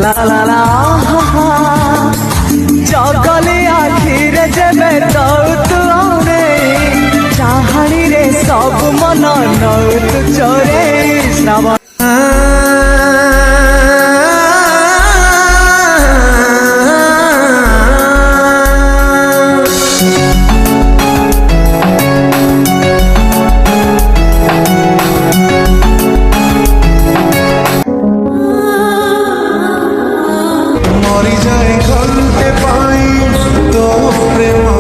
লা লা লা আহা জগলে আখিরে যেবে দৌতু আউরে চাহানি রে সব মন নৌতু চোরে শ্রাবণ মরি যায় গল্পে পাই তো প্রেম